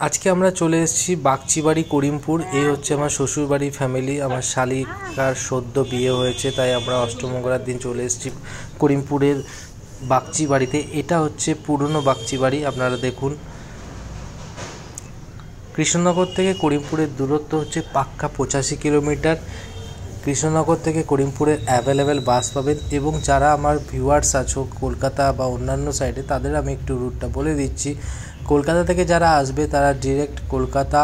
আজকে আমরা চলে এসেছি বাগচিবাড়ি করিমপুর। এই হচ্ছে আমার শ্বশুরবাড়ি ফ্যামিলি। আমার শালিকার সদ্য বিয়ে হয়েছে, তাই আমরা অষ্টমঙ্গলার দিন চলে এসেছি করিমপুরের বাগচিবাড়িতে। এটা হচ্ছে পুরনো বাগচিবাড়ি। আপনারা দেখুন, কৃষ্ণনগর থেকে করিমপুরের দূরত্ব হচ্ছে পাক্কা 85 কিলোমিটার। কৃষ্ণনগর থেকে করিমপুরের অ্যাভেলেবেল বাস পাবেন। এবং যারা আমার ভিউয়ার্স আছো কলকাতা বা অন্যান্য সাইডে, তাদের আমি একটু রুটটা বলে দিচ্ছি। কলকাতা থেকে যারা আসবে তারা ডিরেক্ট কলকাতা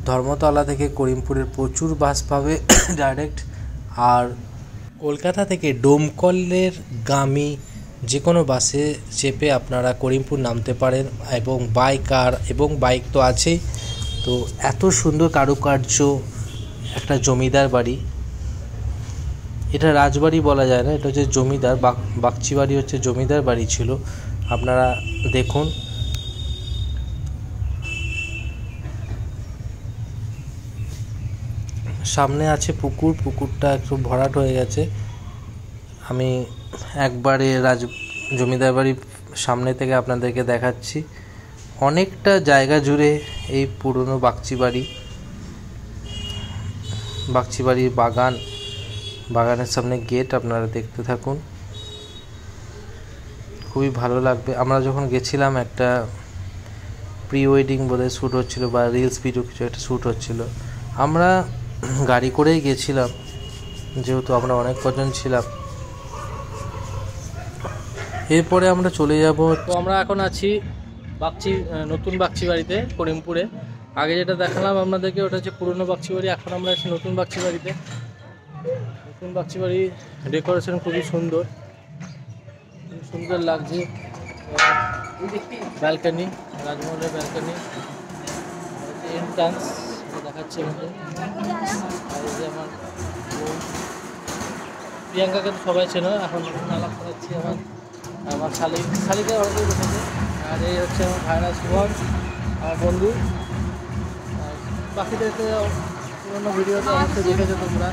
ধর্মতলা থেকে করিমপুরের প্রচুর বাস পাবে ডাইরেক্ট। আর কলকাতা থেকে ডোমকলের গামী যে কোনো বাসে চেপে আপনারা করিমপুর নামতে পারেন। এবং বাই কার এবং বাইক তো আছেই। তো এত সুন্দর কারুকার্য একটা জমিদার বাড়ি। এটা রাজবাড়ি বলা যায় না, এটা হচ্ছে জমিদার। বাগচিবাড়ি হচ্ছে জমিদার বাড়ি ছিল। আপনারা দেখুন, সামনে আছে পুকুর। পুকুরটা একটু ভরাট হয়ে গেছে। আমি একবারে জমিদার বাড়ির সামনে থেকে আপনাদেরকে দেখাচ্ছি। অনেকটা জায়গা জুড়ে এই পুরনো বাগচিবাড়ির বাগানের সামনে গেট। আপনারা দেখতে থাকুন, খুবই ভালো লাগবে। আমরা যখন গেছিলাম একটা প্রি ওয়েডিং বোধহয় শ্যুট হচ্ছিলো, বা রিলস ভিডিও কিছু একটা শ্যুট হচ্ছিলো। আমরা গাড়ি করেই গেছিলাম, যেহেতু আমরা অনেক কজন ছিলাম। এরপরে আমরা চলে যাব। তো আমরা এখন আছি নতুন বাগচিবাড়িতে করিমপুরে। আগে যেটা দেখালাম আপনাদেরকে ওটা হচ্ছে পুরনো বাগচিবাড়ি। এখন আমরা আছি নতুন বাগচিবাড়িতে। নতুন বাগচিবাড়ি ডেকোরেশন খুবই সুন্দর, সুন্দর লাগছে। ব্যালকনি, রাজমহলের ব্যালকনি, এন্ট্রান্স দেখাচ্ছে আমাদের। আর এই যে আমার প্রিয়াঙ্কাকে তো সবাই চেনো, এখন আলাপ করাচ্ছি আমার শালিকে অনেকেই বসেছে। আর এই হচ্ছে আমার ভাইরা শুভম, আমার বন্ধু। আর বাকিদেরকে পুরোনো ভিডিওতে অবশ্যই দেখেছো তোমরা।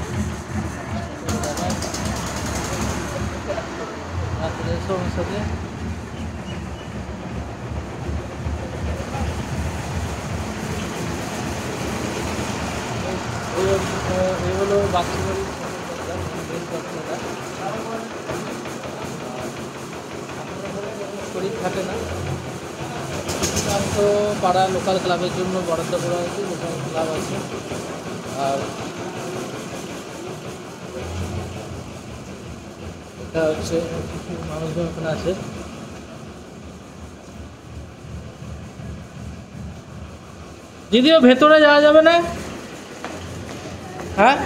এসো আমার সাথে। এই হলো বাগচিবাড়ি শরীর থাকে না, তো পাড়া লোকাল ক্লাবের জন্য বরাদ্দ করা হয়েছে। লোকাল ক্লাব আছে। আর এটা হচ্ছে মানুষজন ওখানে আছে। যদিও ভেতরে যাওয়া যাবে না, হ্যাঁ।